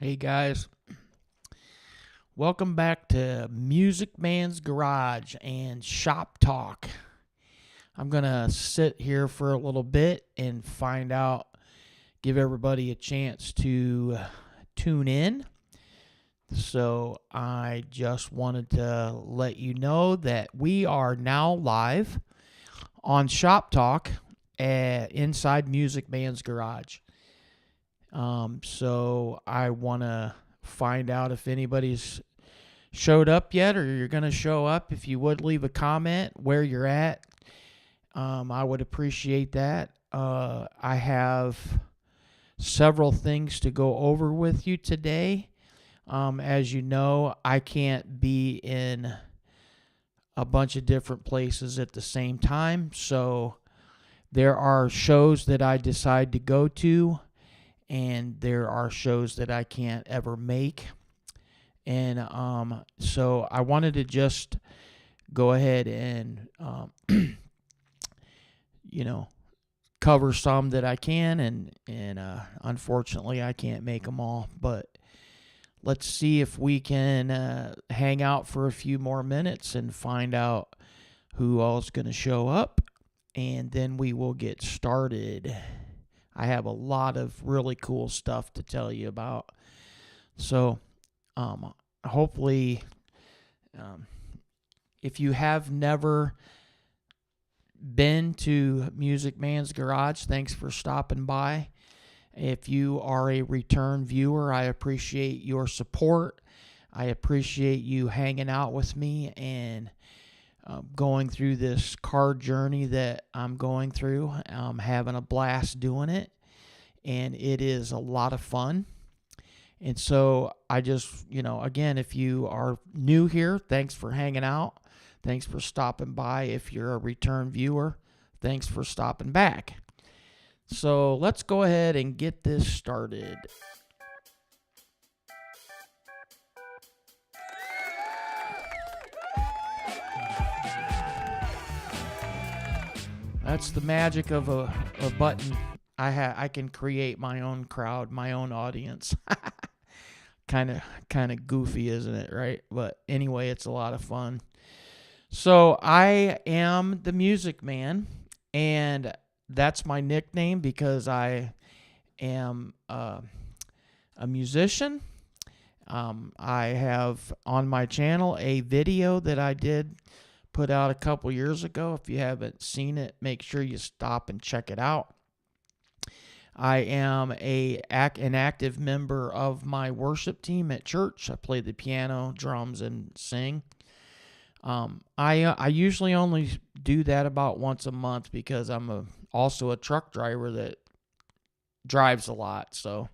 Hey guys, welcome back to Music Man's Garage and Shop Talk. I'm going to sit here for a little bit and find out, give everybody a chance to tune in. So I just wanted to let you know that we are now live on Shop Talk inside Music Man's Garage. So I want to find out if anybody's showed up yet or you're going to show up. If you would leave a comment where you're at, I would appreciate that. I have several things to go over with you today. As you know, I can't be in a bunch of different places at the same time. So there are shows that I decide to go to, and there are shows that I can't ever make. And so I wanted to just go ahead and, cover some that I can. And unfortunately, I can't make them all. But let's see if we can hang out for a few more minutes and find out who all is going to show up. And then we will get started. I have a lot of really cool stuff to tell you about. So, hopefully, if you have never been to Music Man's Garage, thanks for stopping by. If you are a return viewer, I appreciate your support. I appreciate you hanging out with me and going through this car journey that I'm going through. I'm having a blast doing it, and it is a lot of fun. And so I just, again, if you are new here, thanks for hanging out. Thanks for stopping by. If you're a return viewer, thanks for stopping back. So let's go ahead and get this started. That's the magic of a button. I can create my own crowd, my own audience. kind of goofy, isn't it, right? But anyway, it's a lot of fun. So I am the Music Man, and that's my nickname because I am a musician. I have on my channel a video that I did put out a couple years ago. If you haven't seen it, make sure you stop and check it out. I am an active member of my worship team at church. I play the piano, drums, and sing. I usually only do that about once a month because I'm also a truck driver that drives a lot. So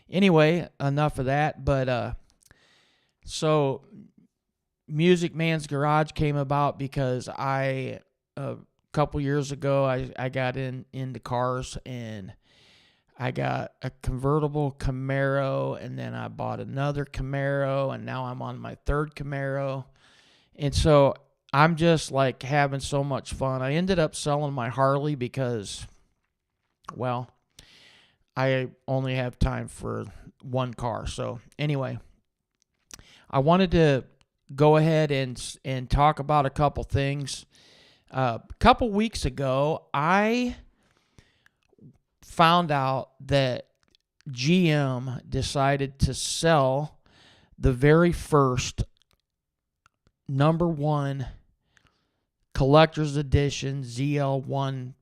anyway, enough of that. But so Music Man's Garage came about because a couple years ago I got into cars, and I got a convertible Camaro, and then I bought another Camaro, and now I'm on my third Camaro. And so I'm just like having so much fun. I ended up selling my Harley because, well, I only have time for one car. So anyway, I wanted to go ahead and talk about a couple things. A couple weeks ago, I found out that GM decided to sell the very first number one collector's edition ZL1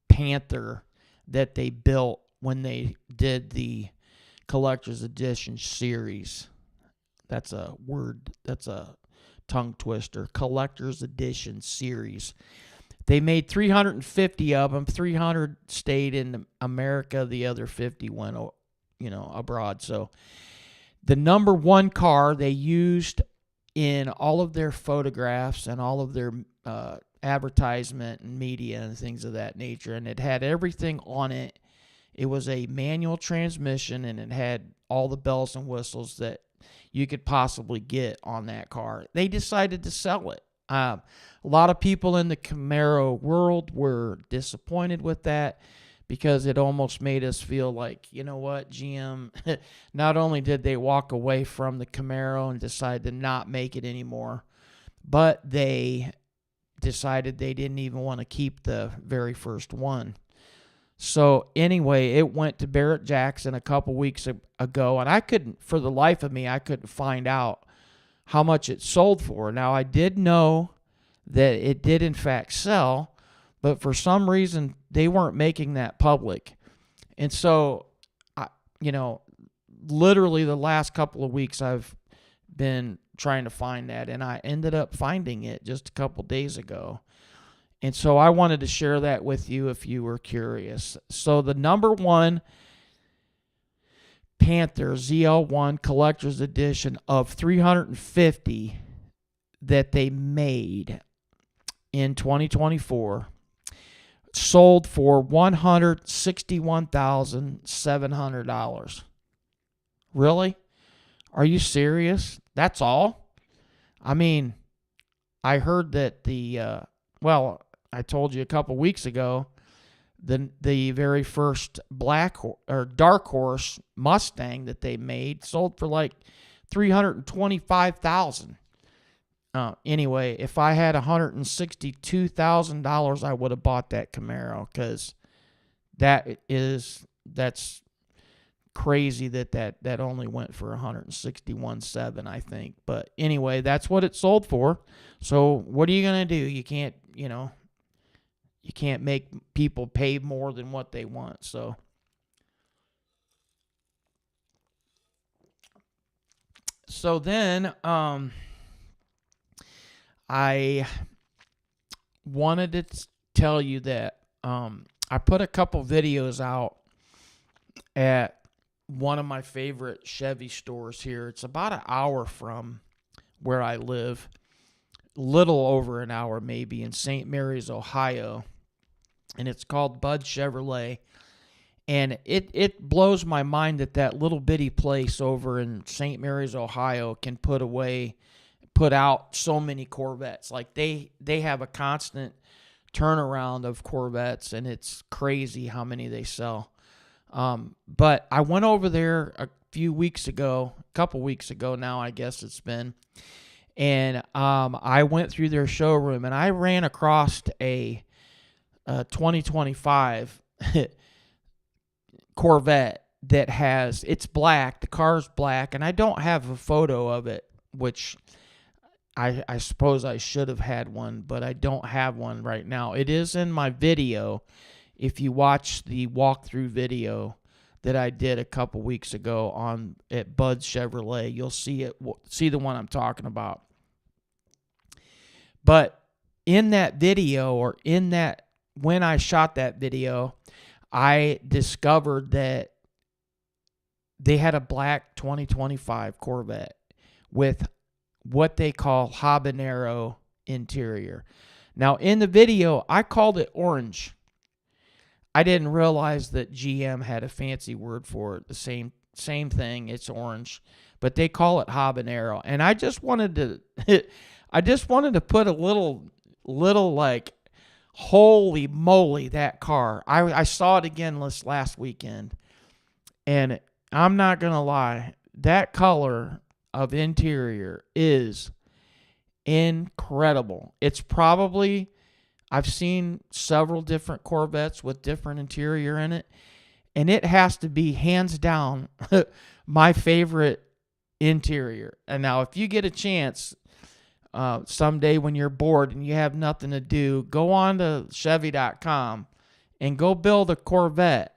Panther that they built when they did the collector's edition series. That's a word, that's a tongue twister. Collector's edition series. They made 350 of them. 300 stayed in America. The other 50 went, abroad. So the number one car they used in all of their photographs and all of their advertisement and media and things of that nature. And it had everything on it. It was a manual transmission, and it had all the bells and whistles that you could possibly get on that car. They decided to sell it. A lot of people in the Camaro world were disappointed with that because it almost made us feel like, you know what, GM, not only did they walk away from the Camaro and decide to not make it anymore, but they decided they didn't even want to keep the very first one. So anyway, it went to Barrett Jackson a couple weeks ago, and I couldn't, for the life of me, I couldn't find out how much it sold for. Now, I did know that it did in fact sell, but for some reason, they weren't making that public. And so, literally the last couple of weeks, I've been trying to find that, and I ended up finding it just a couple days ago. And so I wanted to share that with you if you were curious. So the number one Panther ZL1 Collector's Edition of 350 that they made in 2024 sold for $161,700. Really? Are you serious? That's all? I mean, I heard that I told you a couple weeks ago, the very first dark horse Mustang that they made sold for like $325,000. Anyway, if I had $162,000, I would have bought that Camaro, because that's crazy that only went for $161,700, I think. But anyway, that's what it sold for. So what are you gonna do? You can't make people pay more than what they want. So then I wanted to tell you that I put a couple videos out at one of my favorite Chevy stores here. It's about an hour from where I live, little over an hour maybe, in St. Mary's, Ohio, and it's called Bud Chevrolet. And it blows my mind that little bitty place over in St. Mary's, Ohio can put out so many Corvettes. Like they have a constant turnaround of Corvettes, and it's crazy how many they sell. But I went over there a couple weeks ago now, I guess it's been, and I went through their showroom, and I ran across a 2025 Corvette that it's black. The car's black, and I don't have a photo of it, which I suppose I should have had one, but I don't have one right now. It is in my video. If you watch the walkthrough video that I did a couple weeks ago at Bud Chevrolet, you'll see the one I'm talking about. But in that video, when I shot that video, I discovered that they had a black 2025 Corvette with what they call habanero interior. Now, in the video, I called it orange. I didn't realize that GM had a fancy word for it. The same thing. It's orange, but they call it habanero. And I just wanted to, put a little like, holy moly, that car. I saw it again this last weekend, and I'm not gonna lie, that color of interior is incredible. It's probably, I've seen several different Corvettes with different interior in it, and it has to be hands down my favorite interior. And now, if you get a chance someday when you're bored and you have nothing to do, go on to Chevy.com and go build a Corvette,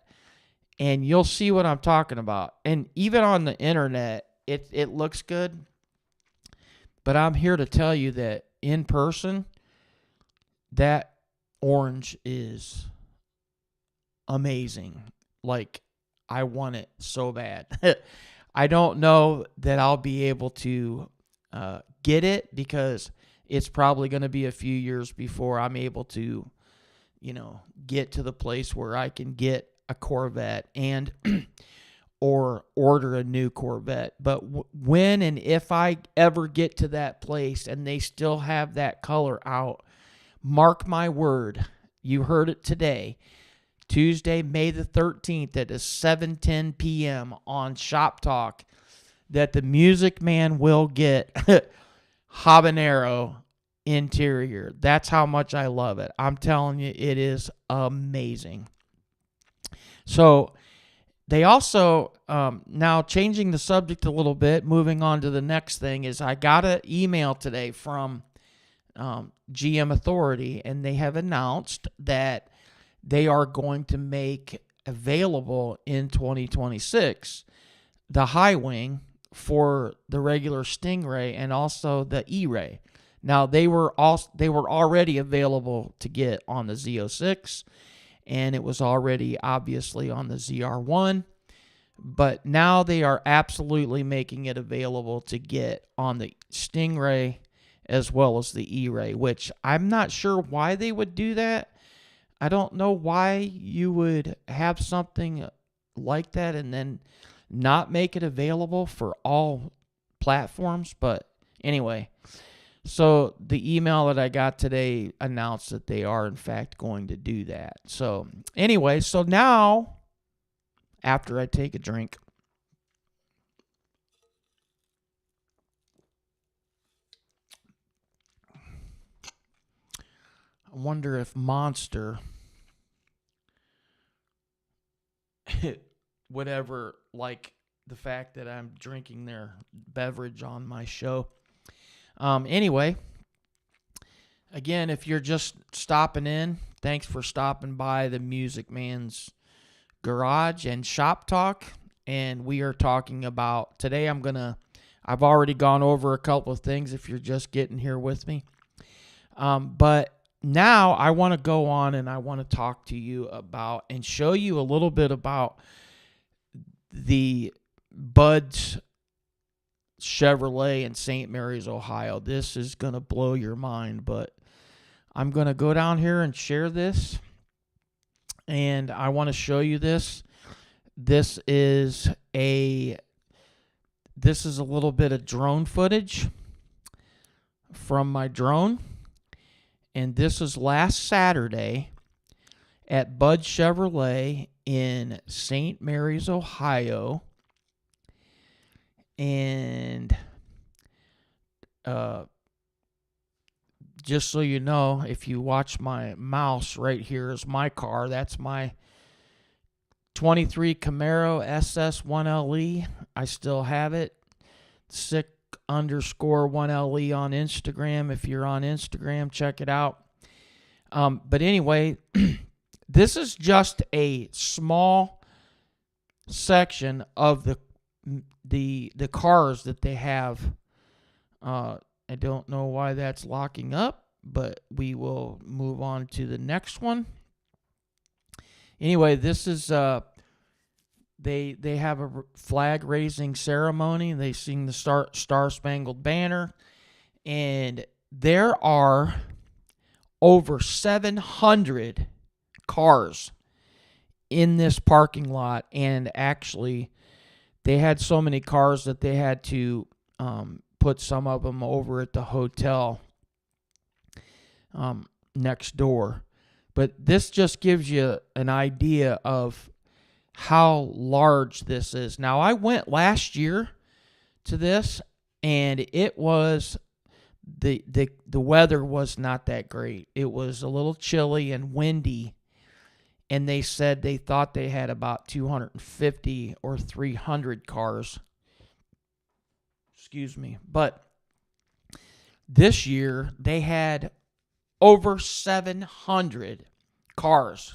and you'll see what I'm talking about. And even on the internet, it looks good, but I'm here to tell you that in person, that orange is amazing. Like, I want it so bad. I don't know that I'll be able to get it, because it's probably going to be a few years before I'm able to, get to the place where I can get a Corvette and or order a new Corvette. But when and if I ever get to that place and they still have that color out, mark my word, you heard it today, Tuesday, May the 13th at 7:10 p.m. on Shop Talk that the Music Man will get habanero interior. That's how much I love it. I'm telling you, it is amazing. So they also, now changing the subject a little bit, moving on to the next thing, is I got an email today from GM Authority, and they have announced that they are going to make available in 2026 the high wing for the regular Stingray and also the E-Ray. Now they were already available to get on the Z06, and it was already obviously on the ZR1, but now they are absolutely making it available to get on the Stingray as well as the E-Ray, which I'm not sure why they would do that. I don't know why you would have something like that and then not make it available for all platforms. But anyway, so the email that I got today announced that they are in fact going to do that. So anyway, so now after I take a drink, I wonder if Monster would ever like the fact that I'm drinking their beverage on my show. Anyway, again, if you're just stopping in, thanks for stopping by the Music Man's Garage and Shop Talk. And we are talking about, today I've already gone over a couple of things if you're just getting here with me. But now I want to go on and I want to talk to you about and show you a little bit about the Bud's Chevrolet in St. Mary's, Ohio. This is going to blow your mind, but I'm going to go down here and share this, and I want to show you this. This is a little bit of drone footage from my drone, and this is last Saturday at Bud Chevrolet in St. Mary's, Ohio. And just so you know, if you watch my mouse, right here is my car. That's my 23 Camaro SS1LE. I still have it. Sick_1LE on Instagram. If you're on Instagram, check it out. But anyway, this is just a small section of the cars that they have. I don't know why that's locking up, but we will move on to the next one. Anyway, this is they have a flag raising ceremony. They sing the Star Spangled Banner, and there are over 700 cars in this parking lot. And actually, they had so many cars that they had to put some of them over at the hotel next door. But this just gives you an idea of how large this is. Now, I went last year to this, and it was the weather was not that great. It was a little chilly and windy. And they said they thought they had about 250 or 300 cars. Excuse me. But this year, they had over 700 cars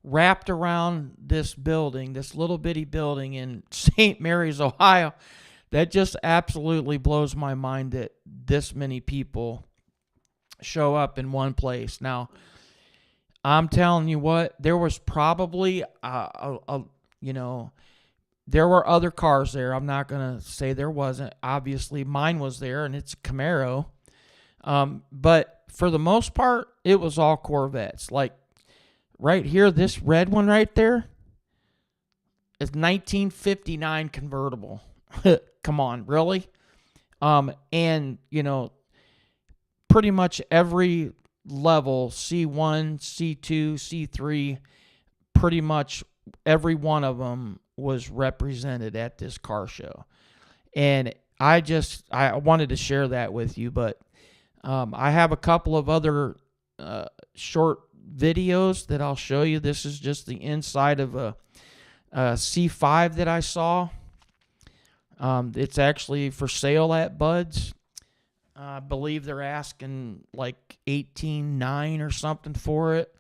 wrapped around this building, this little bitty building in St. Mary's, Ohio. That just absolutely blows my mind that this many people show up in one place. Now, I'm telling you what, there was probably, there were other cars there. I'm not going to say there wasn't. Obviously, mine was there, and it's a Camaro. But for the most part, it was all Corvettes. Like right here, this red one right there is 1959 convertible. Come on, really? And, pretty much every level, C1, C2, C3, pretty much every one of them was represented at this car show. And I wanted to share that with you, but I have a couple of other short videos that I'll show you. This is just the inside of a C5 that I saw. It's actually for sale at Bud's. I believe they're asking like $18,900 or something for it.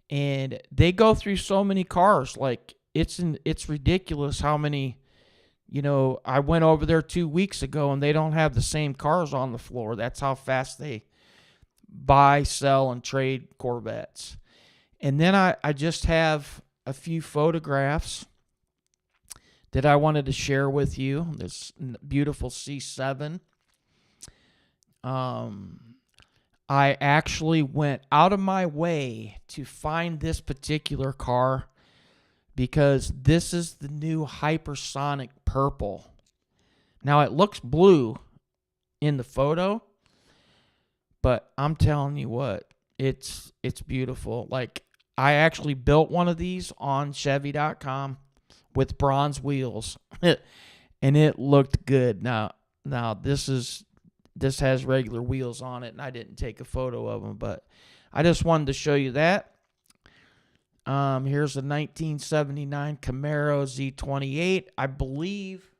And they go through so many cars. Like, it's ridiculous how many, I went over there 2 weeks ago and they don't have the same cars on the floor. That's how fast they buy, sell, and trade Corvettes. And then I just have a few photographs that I wanted to share with you. This beautiful C7. I actually went out of my way to find this particular car because this is the new hypersonic purple. Now, it looks blue in the photo, but I'm telling you what, it's beautiful. Like, I actually built one of these on Chevy.com with bronze wheels, and it looked good. Now this has regular wheels on it, and I didn't take a photo of them, but I just wanted to show you that. Here's a 1979 Camaro Z28. I believe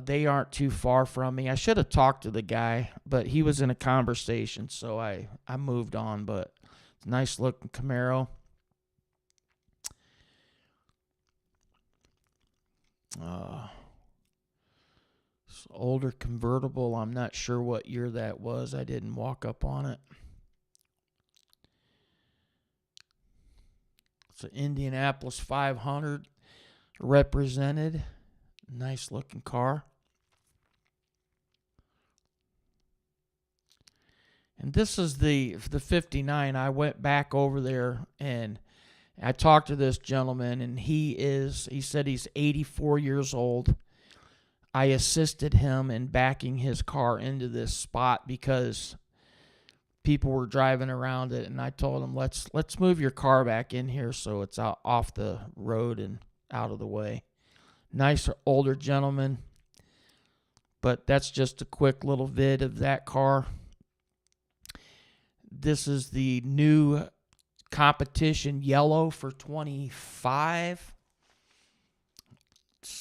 they aren't too far from me. I should have talked to the guy, but he was in a conversation, so I moved on. But it's a nice looking Camaro. Older convertible. I'm not sure what year that was. I didn't walk up on it. It's an Indianapolis 500 represented. Nice looking car. And this is the 59. I went back over there and I talked to this gentleman, and he said he's 84 years old. I assisted him in backing his car into this spot because people were driving around it, and I told him, let's move your car back in here so it's out off the road and out of the way. Nice older gentleman, but that's just a quick little vid of that car. This is the new competition yellow for 25.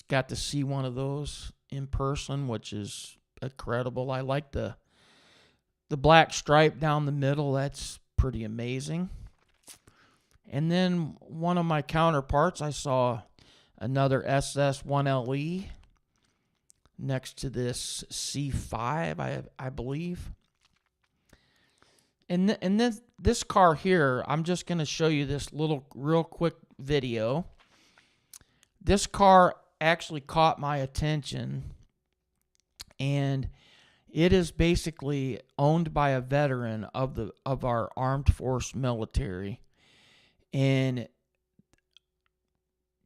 Got to see one of those in person, which is incredible. I like the black stripe down the middle. That's pretty amazing. And then one of my counterparts, I saw another SS1LE next to this C5, I believe. And then this car here, I'm just going to show you this real quick video. This car actually caught my attention, and it is basically owned by a veteran of our armed force military. And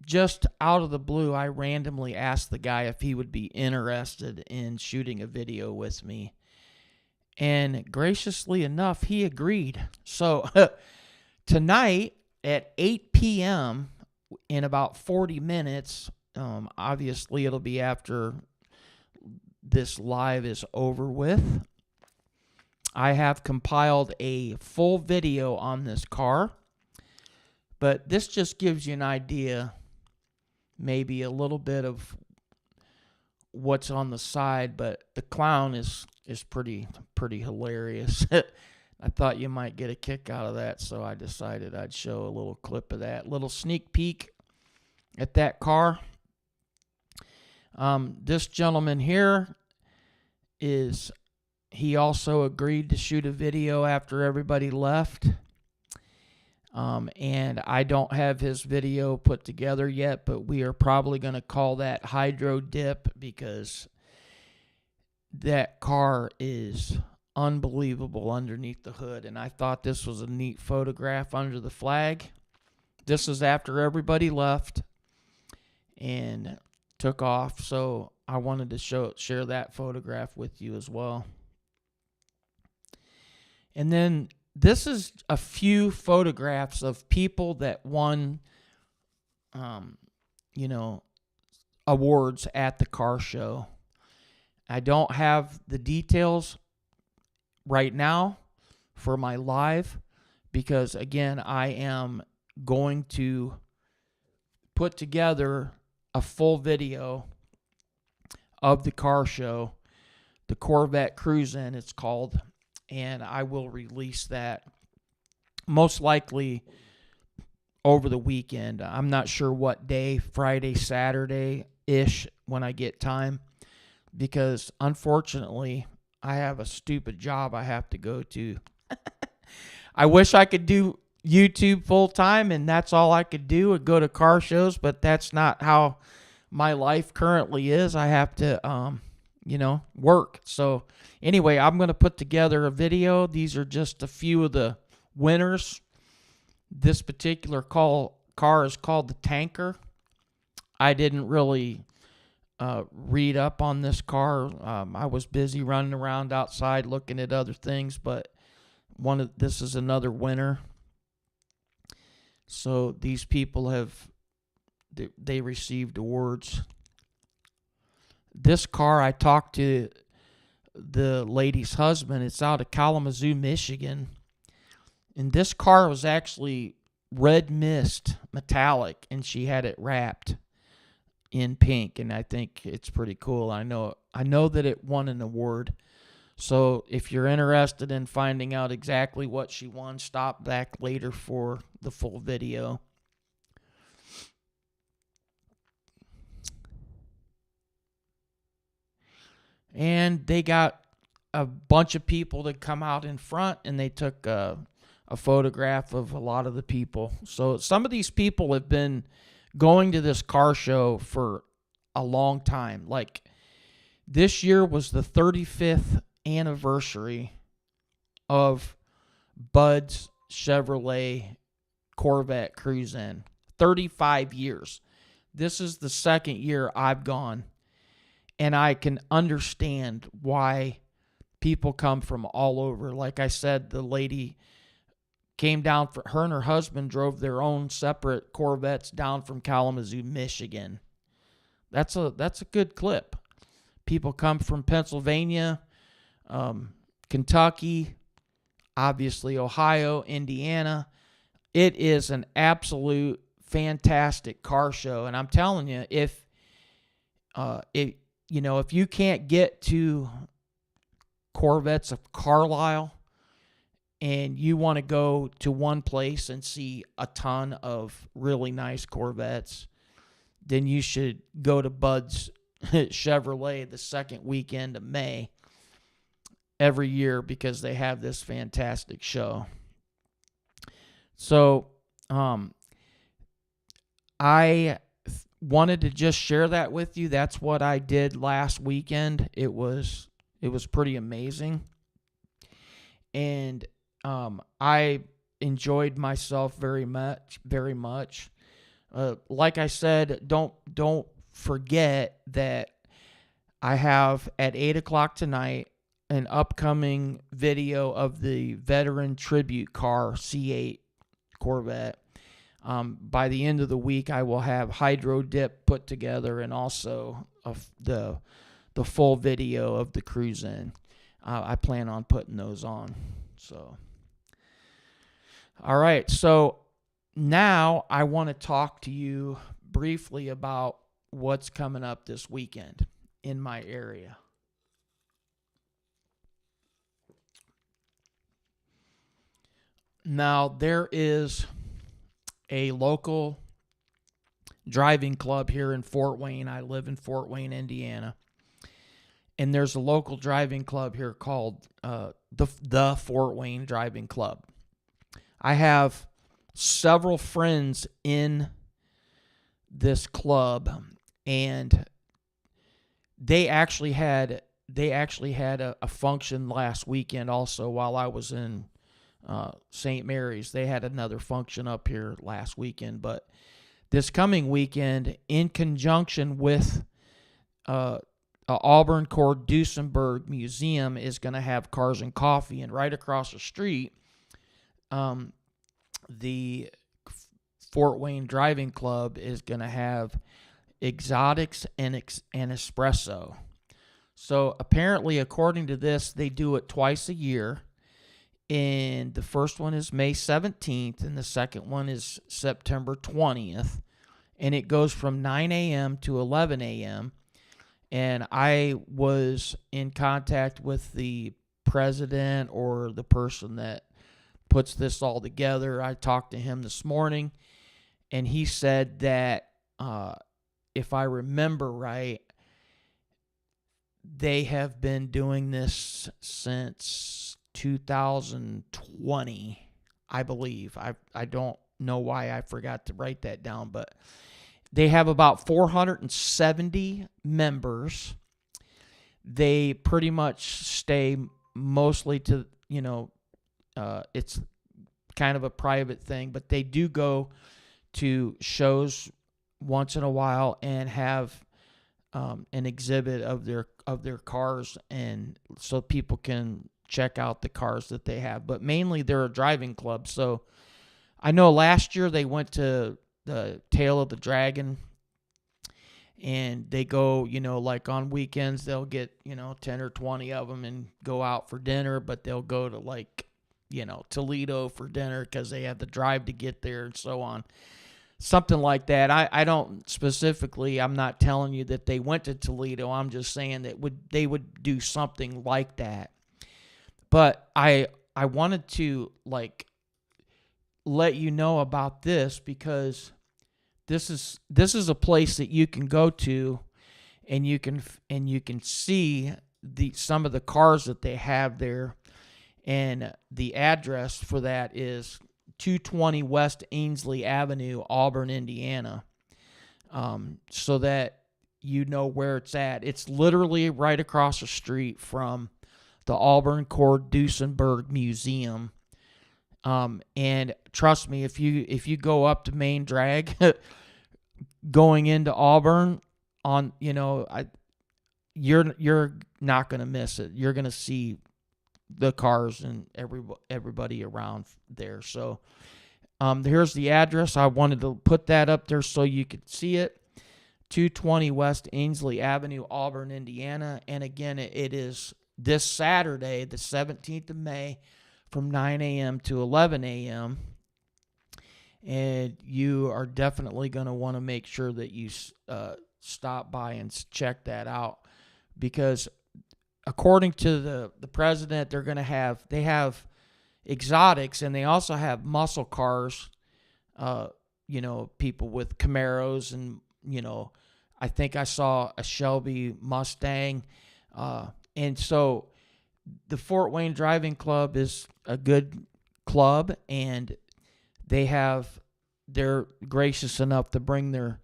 just out of the blue, I randomly asked the guy if he would be interested in shooting a video with me. And graciously enough, he agreed. So tonight at 8 p.m., in about 40 minutes, obviously it'll be after this live is over with, I have compiled a full video on this car. But this just gives you an idea, maybe a little bit of what's on the side, but the clown is pretty hilarious. I thought you might get a kick out of that, so I decided I'd show a little clip of that. Little sneak peek at that car. This gentleman here he also agreed to shoot a video after everybody left. And I don't have his video put together yet, but we are probably going to call that Hydro Dip because that car is unbelievable underneath the hood. And I thought this was a neat photograph under the flag. This is after everybody left and took off, so I wanted to share that photograph with you as well. And then this is a few photographs of people that won, you know, awards at the car show. I don't have the details right now for my live because, again, I am going to put together a full video of the car show, the Corvette Cruise-In it's called, and I will release that most likely over the weekend. I'm not sure what day, Friday, Saturday-ish when I get time, because unfortunately I have a stupid job I have to go to. I wish I could do YouTube full time and that's all I could do and go to car shows, but that's not how my life currently is. I have to, work. So anyway, I'm going to put together a video. These are just a few of the winners. This particular car is called the Tanker. I didn't really read up on this car. I was busy running around outside looking at other things, but this is another winner. So these people they received awards. This car, I talked to the lady's husband. It's out of Kalamazoo, Michigan. And this car was actually red mist metallic, and she had it wrapped in pink, and I think it's pretty cool. I know that it won an award. So if you're interested in finding out exactly what she won, stop back later for the full video. And they got a bunch of people to come out in front, and they took a photograph of a lot of the people. So some of these people have been going to this car show for a long time. Like, this year was the 35th anniversary of Bud's Chevrolet Corvette Cruise-In. 35 years. This is the second year I've gone, and I can understand why people come from all over. Like I said, the lady came down, her and her husband drove their own separate Corvettes down from Kalamazoo, Michigan. That's a good clip. People come from Pennsylvania, Kentucky, obviously Ohio, Indiana. It is an absolute fantastic car show, and I'm telling you, if you can't get to Corvettes of Carlisle and you want to go to one place and see a ton of really nice Corvettes, then you should go to Bud's Chevrolet the second weekend of May every year, because they have this fantastic show. So I wanted to just share that with you. That's what I did last weekend. It was pretty amazing. And I enjoyed myself very much, very much. Like I said, don't forget that I have at 8 o'clock tonight an upcoming video of the veteran tribute car C8 Corvette. By the end of the week, I will have hydro dip put together, and also the full video of the Cruise-In. I plan on putting those on. So, all right. So now I want to talk to you briefly about what's coming up this weekend in my area. Now, there is a local driving club here in Fort Wayne. I live in Fort Wayne, Indiana. And there's a local driving club here called the Fort Wayne Driving Club. I have several friends in this club, and they actually had a function last weekend also while I was in St. Mary's. They had another function up here last weekend, but this coming weekend, in conjunction with Auburn Cord Duesenberg Museum is going to have Cars and Coffee, and right across the street, the Fort Wayne Driving Club is going to have Exotics and Espresso. So apparently, according to this, they do it twice a year. And the first one is May 17th, and the second one is September 20th. And it goes from 9 a.m. to 11 a.m. And I was in contact with the president or the person that puts this all together. I talked to him this morning, and he said that if I remember right, they have been doing this since 2020, I believe. I don't know why I forgot to write that down, but they have about 470 members. They pretty much stay mostly to, it's kind of a private thing, but they do go to shows once in a while and have an exhibit of their cars, and so people can check out the cars that they have. But mainly they're a driving club. So I know last year they went to the Tail of the Dragon, and they go, like on weekends they'll get 10 or 20 of them and go out for dinner, but they'll go to Toledo for dinner because they have the drive to get there and so on. Something like that. I don't specifically, I'm not telling you that they went to Toledo. I'm just saying that they would do something like that. But I wanted to let you know about this, because this is a place that you can go to, and you can see some of the cars that they have there, and the address for that is 220 West Ainsley Avenue, Auburn, Indiana, so that you know where it's at. It's literally right across the street from the Auburn Cord Duesenberg Museum. And trust me, if you go up to Main Drag, going into Auburn, you're not gonna miss it. You're gonna see the cars and everybody around there. So here's the address. I wanted to put that up there so you could see it. 220 West Ainsley Avenue, Auburn, Indiana. And again, it is this Saturday, the 17th of May, from 9 a.m. to 11 a.m. And you are definitely going to want to make sure that you stop by and check that out, because according to the president, they have exotics, and they also have muscle cars, people with Camaros, and, I think I saw a Shelby Mustang. And so the Fort Wayne Driving Club is a good club, and they're gracious enough to bring their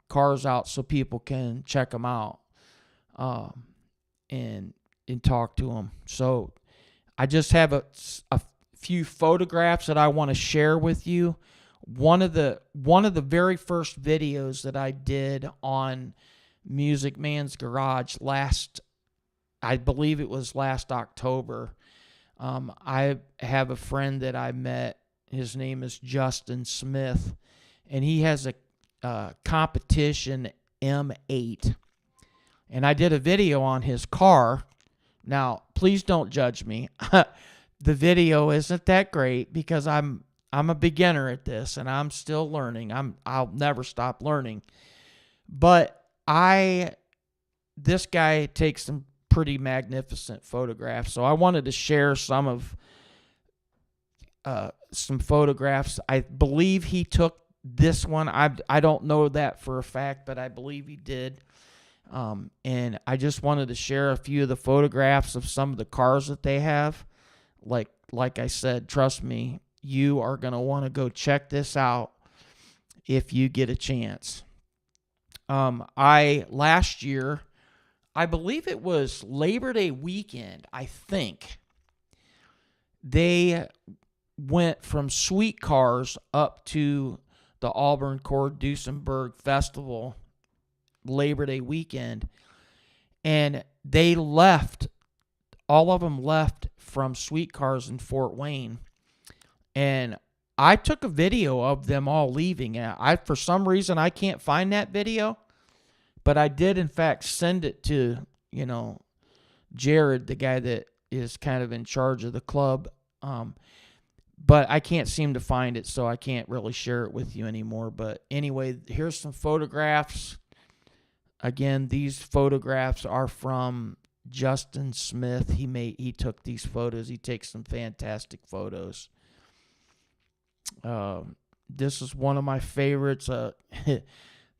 cars out so people can check them out. And talk to them. So I just have a few photographs that I want to share with you. One of the very first videos that I did on Music Man's Garage I believe it was last October. I have a friend that I met. His name is Justin Smith, and he has a competition M8. And I did a video on his car. Now, please don't judge me. The video isn't that great because I'm a beginner at this, and I'm still learning. I'll never stop learning. But this guy takes some pretty magnificent photographs. So I wanted to share some photographs. I believe he took this one. I don't know that for a fact, but I believe he did. And I just wanted to share a few of the photographs of some of the cars that they have. Like I said, trust me, you are going to want to go check this out if you get a chance. Last year, I believe it was Labor Day weekend, I think, they went from Sweet Cars up to the Auburn Cord Duesenberg Festival Labor Day weekend, And they left, all of them left from Sweet Cars in Fort Wayne. And I took a video of them all leaving. For some reason, I can't find that video. But I did, in fact, send it to, Jared, the guy that is kind of in charge of the club. But I can't seem to find it, so I can't really share it with you anymore. But anyway, here's some photographs. Again, these photographs are from Justin Smith. He took these photos. He takes some fantastic photos. This is one of my favorites.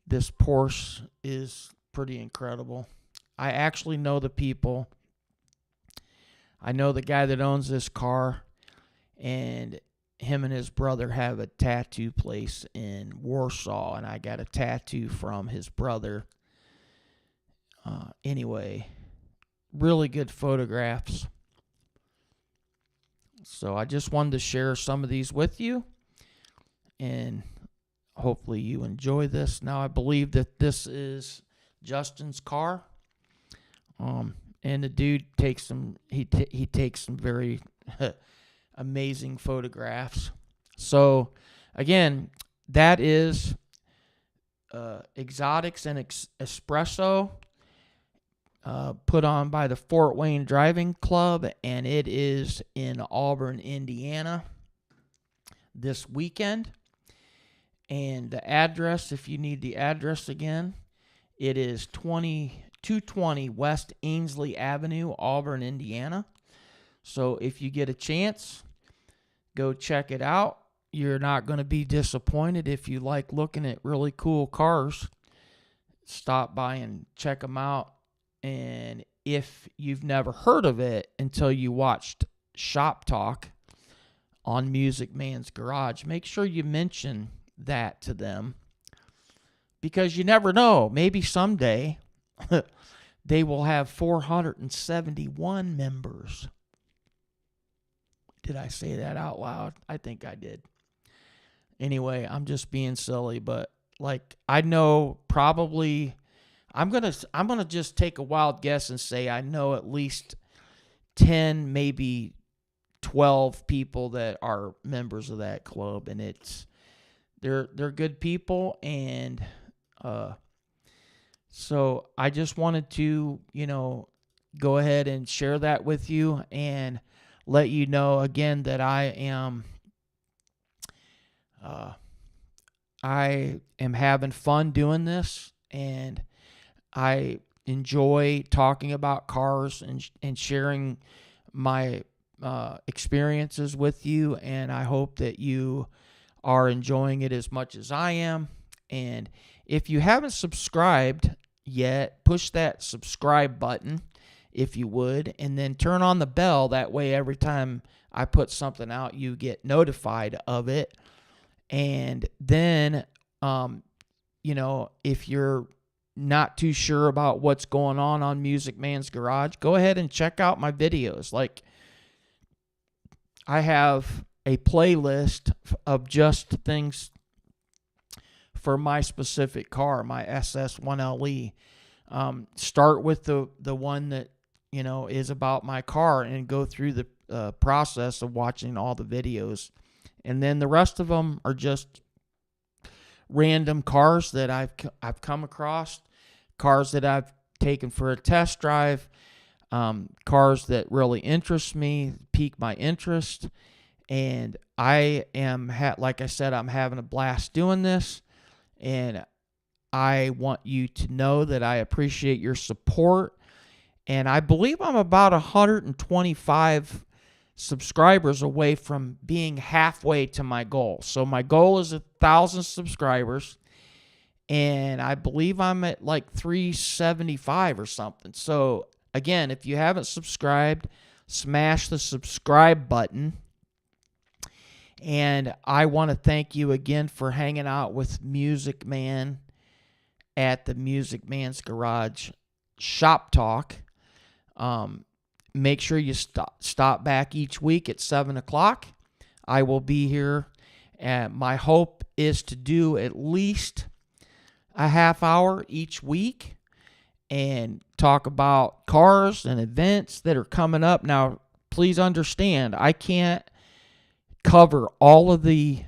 This Porsche is pretty incredible. I actually know the people. I know the guy that owns this car, and him and his brother have a tattoo place in Warsaw, and I got a tattoo from his brother. Anyway, really good photographs. So I just wanted to share some of these with you, and hopefully you enjoy this. Now, I believe that this is Justin's car. And the dude takes some, he takes some very amazing photographs. So, again, that is Exotics and Espresso, put on by the Fort Wayne Driving Club, and it is in Auburn, Indiana this weekend. And the address, if you need the address again, it is 220 West Ainsley Avenue, Auburn, Indiana. So if you get a chance, go check it out. You're not going to be disappointed. If you like looking at really cool cars, stop by and check them out. And if you've never heard of it until you watched Shop Talk on Music Man's Garage, make sure you mention that to them, because you never know. Maybe someday they will have 471 members. Did I say that out loud? I think I did. Anyway, I'm just being silly, but I know probably I'm gonna just take a wild guess and say I know at least 10, maybe 12 people that are members of that club, and they're good people, and so I just wanted to go ahead and share that with you and let you know again that I am having fun doing this, and I enjoy talking about cars and sharing my experiences with you, and I hope that you are enjoying it as much as I am. And if you haven't subscribed yet, push that subscribe button if you would, and then turn on the bell. That way every time I put something out, you get notified of it. And then if you're not too sure about what's going on Music Man's Garage, go ahead and check out my videos. I have a playlist of just things for my specific car, my SS1LE. Start with the one that is about my car, and go through the process of watching all the videos, and then the rest of them are just random cars that I've come across, cars that I've taken for a test drive, cars that really interest me, pique my interest. And I am, like I said, I'm having a blast doing this, and I want you to know that I appreciate your support. And I believe I'm about 125 subscribers away from being halfway to my goal. So my goal is 1,000 subscribers, and I believe I'm at 375 or something. So again, if you haven't subscribed, smash the subscribe button. And I want to thank you again for hanging out with Music Man at the Music Man's Garage Shop Talk. Make sure you stop back each week at 7 o'clock. I will be here. And my hope is to do at least a half hour each week and talk about cars and events that are coming up. Now, please understand, I can't cover all of the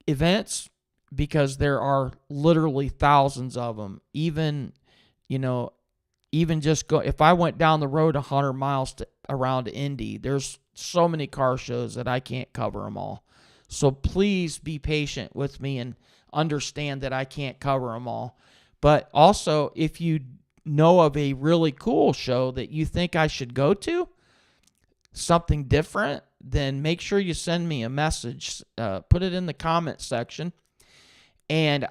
events because there are literally thousands of them. Even, just if I went down the road 100 miles around Indy, there's so many car shows that I can't cover them all. So please be patient with me and understand that I can't cover them all. But also, if you know of a really cool show that you think I should go to, something different, then make sure you send me a message. Put it in the comment section. And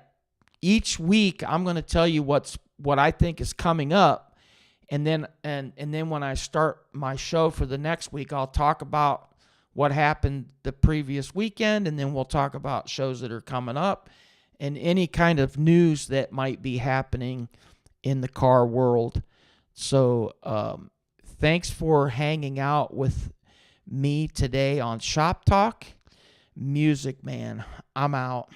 each week, I'm going to tell you what I think is coming up. And then when I start my show for the next week, I'll talk about what happened the previous weekend, and then we'll talk about shows that are coming up and any kind of news that might be happening in the car world. So thanks for hanging out with me today on Shop Talk. Music Man, I'm out.